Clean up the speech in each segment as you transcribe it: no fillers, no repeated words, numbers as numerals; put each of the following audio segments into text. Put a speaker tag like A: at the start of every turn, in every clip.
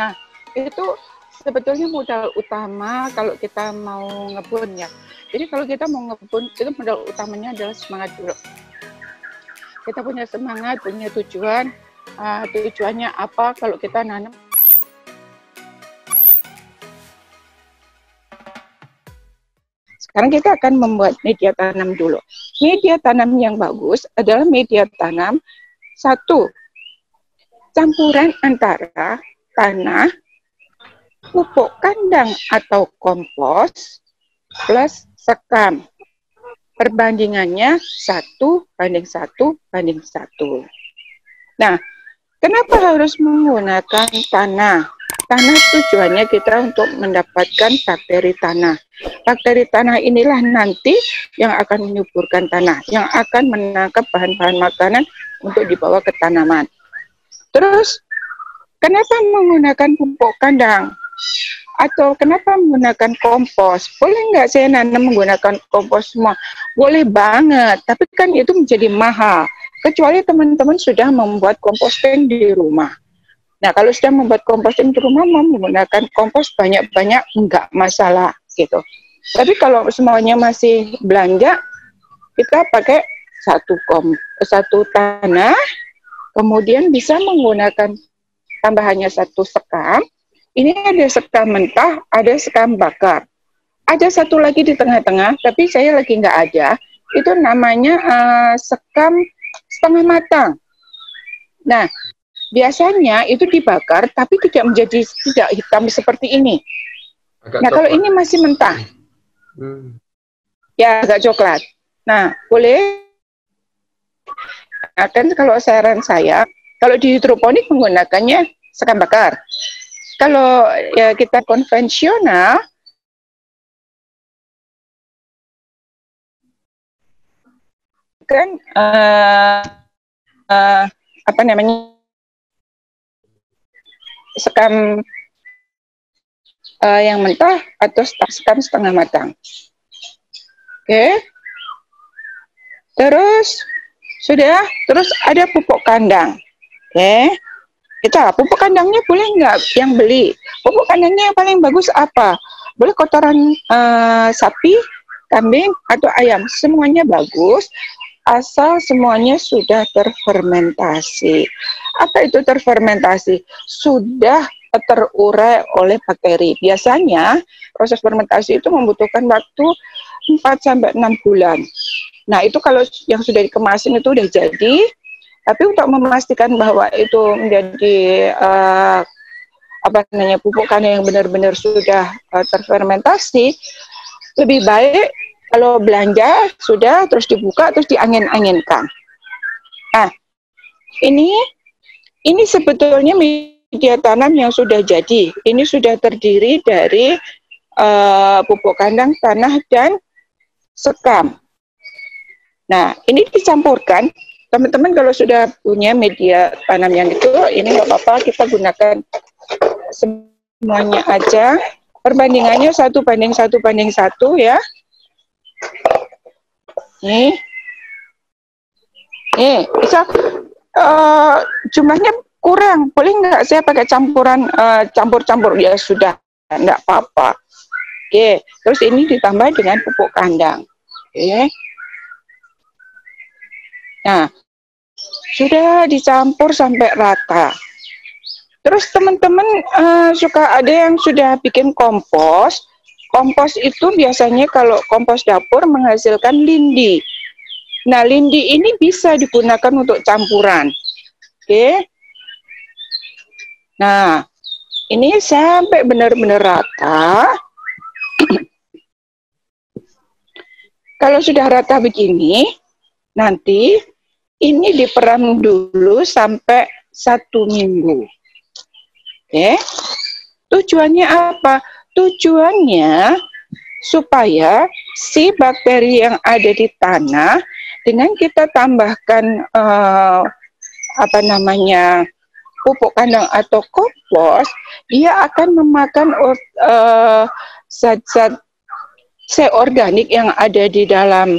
A: Nah, itu sebetulnya modal utama kalau kita mau ngebun ya. Jadi kalau kita mau ngebun, itu modal utamanya adalah semangat dulu. Kita punya semangat, punya tujuan. Tujuannya apa kalau kita nanam? Sekarang kita akan membuat media tanam dulu. Media tanam yang bagus adalah media tanam satu, campuran antara tanah, pupuk kandang atau kompos, plus sekam. Perbandingannya 1:1:1. Nah, kenapa harus menggunakan tanah? Tanah tujuannya kita untuk mendapatkan bakteri tanah. Bakteri tanah inilah nanti yang akan menyuburkan tanah, yang akan menangkap bahan-bahan makanan untuk dibawa ke tanaman. Terus, kenapa menggunakan pupuk kandang? Atau kenapa menggunakan kompos? Boleh nggak saya nanam menggunakan kompos semua? Boleh banget, tapi kan itu menjadi mahal. Kecuali teman-teman sudah membuat komposting di rumah. Nah, kalau sudah membuat komposting di rumah, mau menggunakan kompos banyak-banyak, nggak masalah gitu. Tapi kalau semuanya masih belanja, kita pakai satu tanah, kemudian bisa menggunakan tambahannya satu sekam. Ini ada sekam mentah, ada sekam bakar. Ada satu lagi di tengah-tengah, tapi saya lagi nggak ada. Itu namanya sekam setengah matang. Nah, biasanya itu dibakar, tapi tidak hitam seperti ini. Nah, kalau ini masih mentah. Ya, agak coklat. Nah, boleh. Nah, kan kalau saran saya, kalau di hidroponik menggunakannya sekam bakar. Kalau ya kita konvensional, kan apa namanya, sekam yang mentah atau sekam setengah matang. Oke. Terus ada pupuk kandang. Oke. Kita pupuk kandangnya boleh nggak yang beli? Pupuk kandangnya yang paling bagus apa? Boleh kotoran sapi, kambing, atau ayam. Semuanya bagus, asal semuanya sudah terfermentasi. Apa itu terfermentasi? Sudah terurai oleh bakteri. Biasanya proses fermentasi itu membutuhkan waktu 4-6 bulan. Nah, itu kalau yang sudah dikemasin itu udah jadi. Tapi untuk memastikan bahwa itu menjadi pupuk kandang yang benar-benar sudah terfermentasi, lebih baik kalau belanja sudah terus dibuka terus diangin-anginkan. Nah, ini sebetulnya media tanam yang sudah jadi. Ini sudah terdiri dari pupuk kandang, tanah, dan sekam. Nah, ini dicampurkan. Teman-teman kalau sudah punya media tanam yang itu, ini nggak apa-apa, kita gunakan semuanya aja. Perbandingannya 1:1:1 ya. Nih, bisa jumlahnya kurang. Boleh nggak saya pakai campuran campur-campur? Ya sudah, nggak apa-apa. Oke, terus ini ditambah dengan pupuk kandang. Oke. Nah, sudah dicampur sampai rata. Terus teman-teman suka ada yang sudah bikin kompos. Kompos itu biasanya kalau kompos dapur menghasilkan lindi. Nah, lindi ini bisa digunakan untuk campuran. Oke. Nah, ini sampai benar-benar rata. Kalau sudah rata begini, nanti ini diperam dulu sampai 1 minggu. Oke. Tujuannya apa? Tujuannya supaya si bakteri yang ada di tanah dengan kita tambahkan pupuk kandang atau kompos, dia akan memakan zat-zat organik yang ada di dalam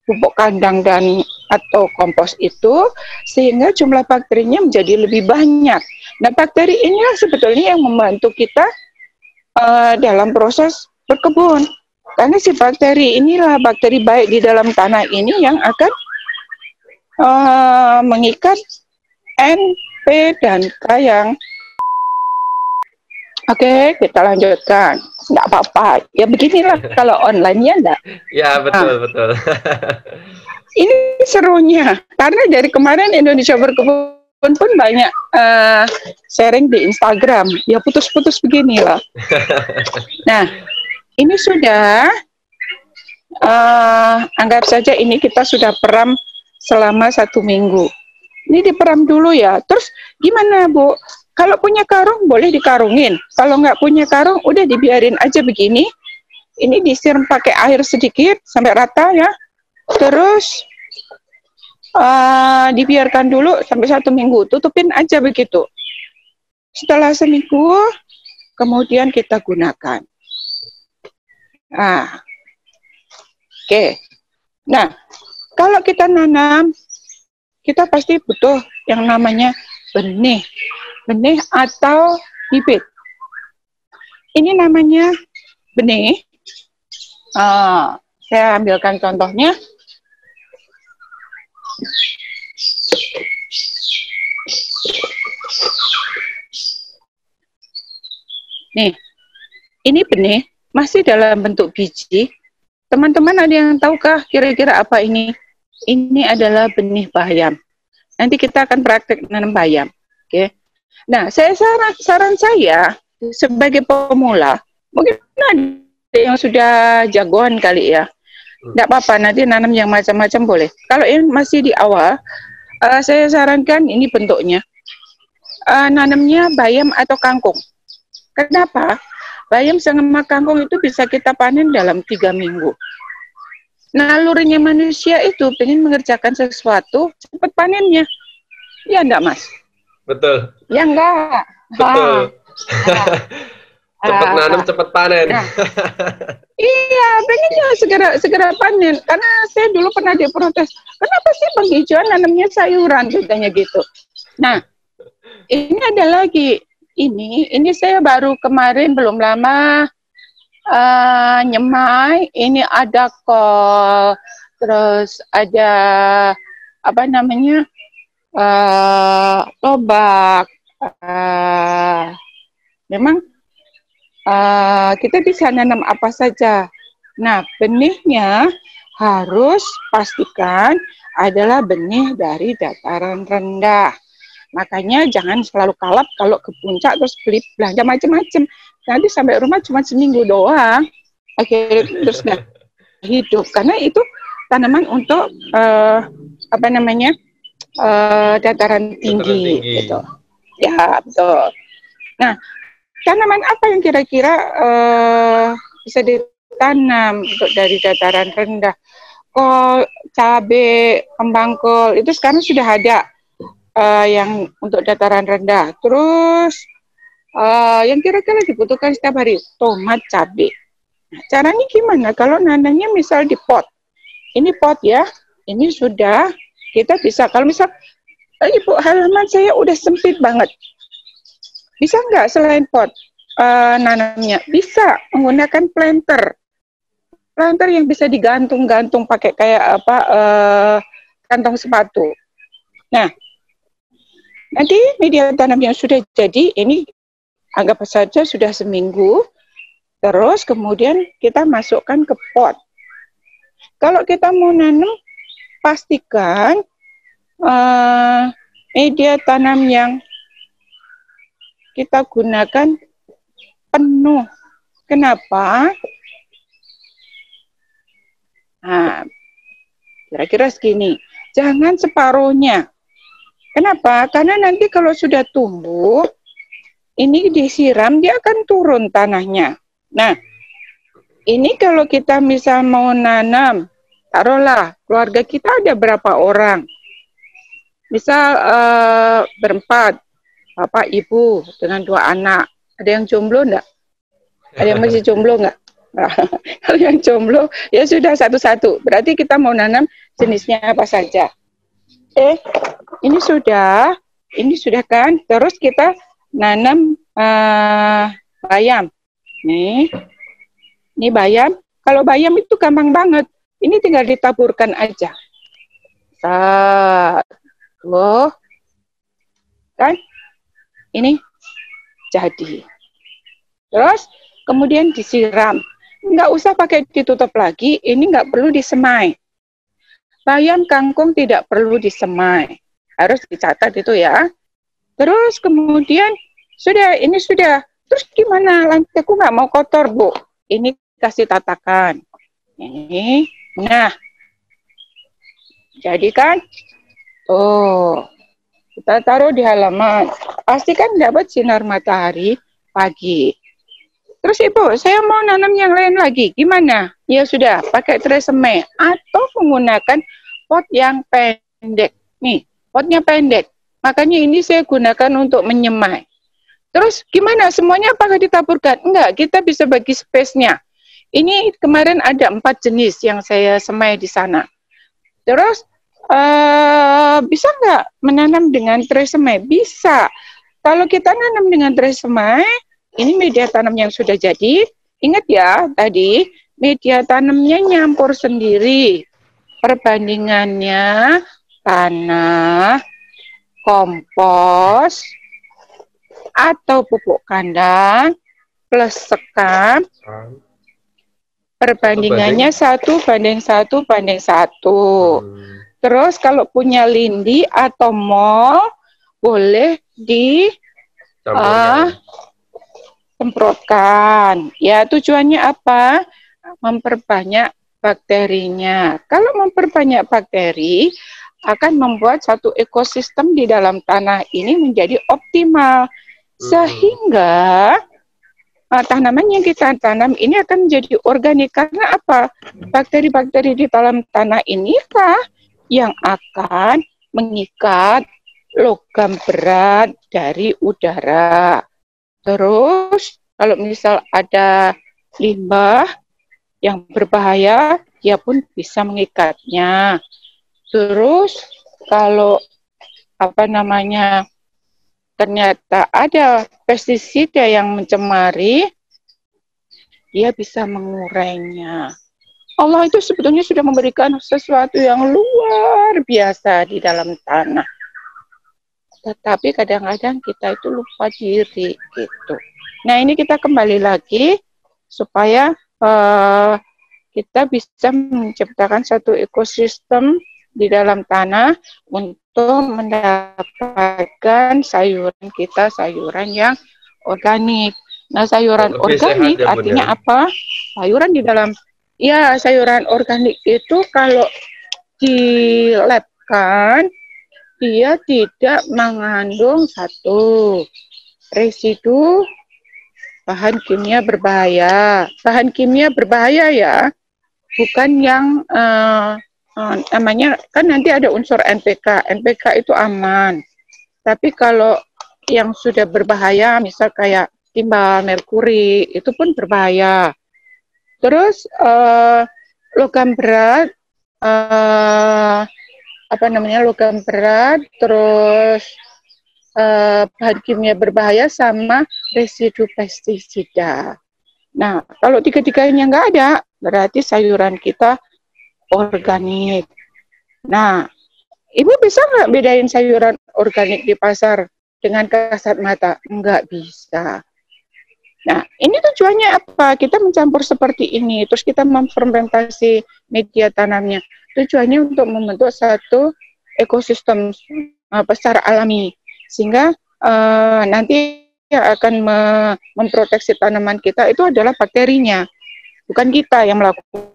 A: pupuk kandang dan atau kompos itu sehingga jumlah bakterinya menjadi lebih banyak. Nah, bakteri inilah sebetulnya yang membantu kita dalam proses berkebun. Karena si bakteri inilah, bakteri baik di dalam tanah ini yang akan mengikat N, P, dan K yang Oke, kita lanjutkan. Nggak apa-apa. Ya beginilah kalau online ya enggak.
B: Ya, betul, betul.
A: Ini serunya. Karena dari kemarin Indonesia Berkebun pun banyak sharing di Instagram. Ya putus-putus beginilah. Nah, ini sudah, anggap saja ini kita sudah peram selama 1 minggu. Ini diperam dulu ya. Terus gimana, Bu? Kalau punya karung boleh dikarungin. Kalau nggak punya karung, udah dibiarin aja begini. Ini disiram pakai air sedikit sampai rata ya. Terus dibiarkan dulu sampai 1 minggu. Tutupin aja begitu. Setelah seminggu, kemudian kita gunakan. Oke. Nah, kalau kita nanam, kita pasti butuh yang namanya benih atau bibit. Ini namanya benih. Saya ambilkan contohnya. Nih, ini benih masih dalam bentuk biji. Teman-teman ada yang tahukah kira-kira apa ini? Ini adalah benih bayam. Nanti kita akan praktek nanam bayam. Oke. Nah, saran saya sebagai pemula, mungkin ada yang sudah jagoan kali ya. Tidak apa-apa, nanti nanam yang macam-macam boleh. Kalau yang masih di awal, saya sarankan ini bentuknya. Nanamnya bayam atau kangkung. Kenapa? Bayam sama kangkung itu bisa kita panen dalam 3 minggu. Nalurinya manusia itu pengen mengerjakan sesuatu, cepat panennya. Ya enggak, Mas?
B: Betul.
A: Ya enggak.
B: Betul. Cepat nanam, cepat panen.
A: Iya, pengennya segera panen. Karena saya dulu pernah diprotes, kenapa sih Bang Ijon nanamnya sayuran, katanya gitu. Nah, ini ada lagi. Ini saya baru kemarin belum lama nyemai. Ini ada kol, terus ada apa namanya, lobak. Memang kita bisa nanam apa saja. Nah, benihnya harus pastikan adalah benih dari dataran rendah. Makanya jangan selalu kalap kalau ke puncak terus beli belanja macam-macam. Nanti sampai rumah cuma seminggu doang. Akhirnya terus nggak hidup. Karena itu tanaman untuk apa namanya, dataran tinggi. Gitu. Ya, betul. Nah, tanaman apa yang kira-kira bisa ditanam untuk dari dataran rendah? Kol, cabai, kembang kol, itu sekarang sudah ada yang untuk dataran rendah. Terus yang kira-kira dibutuhkan setiap hari, tomat, cabai. Nah, caranya gimana? Kalau nanamnya misal di pot, ini pot ya, ini sudah kita bisa, kalau misal, Ibu, halaman saya udah sempit banget, bisa nggak selain pot nanamnya? Bisa menggunakan planter yang bisa digantung-gantung pakai kayak apa, kantong sepatu. Nah, nanti media tanam yang sudah jadi ini anggap saja sudah seminggu, terus kemudian kita masukkan ke pot. Kalau kita mau nanam, pastikan media tanam yang kita gunakan penuh. Kenapa? Nah, kira-kira segini. Jangan separuhnya. Kenapa? Karena nanti kalau sudah tumbuh, ini disiram, dia akan turun tanahnya. Nah, ini kalau kita misal mau nanam, taruhlah keluarga kita ada berapa orang. Misal berempat, bapak, ibu, dengan 2 anak. Ada yang jomblo enggak? Ada yang masih jomblo enggak? Kalau yang jomblo, ya sudah satu-satu. Berarti kita mau nanam jenisnya apa saja. ini sudah kan. Terus kita nanam bayam. Nih, ini bayam. Kalau bayam itu gampang banget. Ini tinggal ditaburkan aja. Loh, kan? Ini jadi. Terus kemudian disiram. Nggak usah pakai ditutup lagi. Ini nggak perlu disemai. Bayam kangkung tidak perlu disemai. Harus dicatat itu ya. Terus kemudian ini sudah. Terus gimana? Lantai aku nggak mau kotor, Bu. Ini kasih tatakan. Ini. Nah. Jadi kan. Tuh. Kita taruh di halaman. Pastikan dapat sinar matahari pagi. Terus Ibu, saya mau nanam yang lain lagi. Gimana? Ya sudah, pakai tresemme atau menggunakan pot yang pendek. Nih, potnya pendek. Makanya ini saya gunakan untuk menyemai. Terus gimana? Semuanya apakah ditaburkan? Enggak, kita bisa bagi space-nya. Ini kemarin ada 4 jenis yang saya semai di sana. Terus bisa nggak menanam dengan tresemme? Bisa. Kalau kita nanam dengan tresemme, ini media tanam yang sudah jadi. Ingat ya, tadi media tanamnya nyampur sendiri. Perbandingannya tanah, kompos, atau pupuk kandang, plus sekam. Perbandingannya 1:1:1. Terus kalau punya lindi atau mol, boleh semprotkan. Ya, tujuannya apa? Memperbanyak bakterinya. Kalau memperbanyak bakteri, akan membuat satu ekosistem di dalam tanah ini menjadi optimal. Sehingga tanaman yang kita tanam ini akan menjadi organik. Karena apa? Bakteri-bakteri di dalam tanah inilah yang akan mengikat logam berat dari udara. Terus kalau misal ada limbah yang berbahaya, dia pun bisa mengikatnya. Terus kalau ternyata ada pestisida yang mencemari, dia bisa mengurainya. Allah itu sebetulnya sudah memberikan sesuatu yang luar biasa di dalam tanah. Tetapi kadang-kadang kita itu lupa diri gitu. Nah, ini kita kembali lagi supaya kita bisa menciptakan satu ekosistem di dalam tanah untuk mendapatkan sayuran yang organik. Nah, sayuran organik artinya apa? Sayuran di dalam sayuran organik itu kalau dilabkan, dia tidak mengandung satu residu bahan kimia berbahaya. Bahan kimia berbahaya ya, bukan yang namanya, kan nanti ada unsur NPK. NPK itu aman. Tapi kalau yang sudah berbahaya, misal kayak timbal, merkuri, itu pun berbahaya. Terus logam berat, logam berat, terus bahan kimia berbahaya sama residu pestisida. Nah, kalau tiga-tiganya nggak ada, berarti sayuran kita organik. Nah, Ibu bisa nggak bedain sayuran organik di pasar dengan kasat mata? Nggak bisa. Nah, ini tujuannya apa? Kita mencampur seperti ini, terus kita memfermentasi media tanamnya. Tujuannya untuk membentuk satu ekosistem secara alami, sehingga nanti yang akan memproteksi tanaman kita itu adalah bakterinya, bukan kita yang melakukan.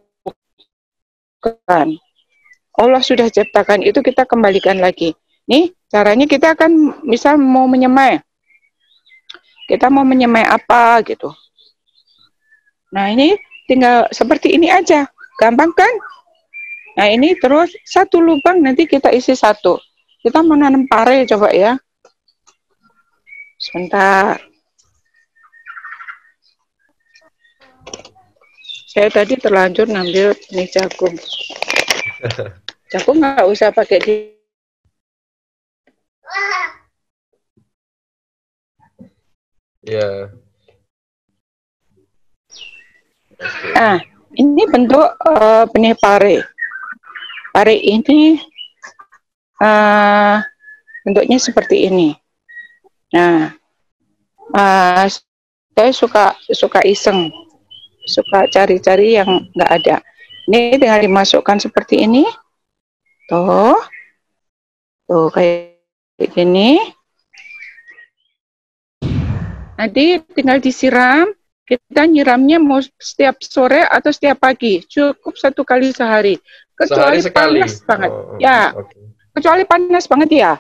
A: Allah sudah ciptakan itu, kita kembalikan lagi. Nih, caranya kita akan misal mau menyemai. Kita mau menyemai apa gitu. Nah, ini tinggal seperti ini aja. Gampang kan? Nah, ini terus satu lubang nanti kita isi satu. Kita mau nanam pare coba ya. Sebentar. Saya tadi terlanjur ngambil benih jagung. Jagung nggak usah pakai
B: Ya.
A: Nah, ini bentuk benih pare. Pare ini bentuknya seperti ini. Nah, saya suka iseng, suka cari-cari yang nggak ada. Ini tinggal dimasukkan seperti ini, tuh kayak gini. Nanti tinggal disiram. Kita nyiramnya mau setiap sore atau setiap pagi, cukup 1 kali sehari. Kecuali
B: Sehari sekali.
A: panas banget,
B: Oh,
A: ya.
B: okay.
A: Kecuali panas banget ya.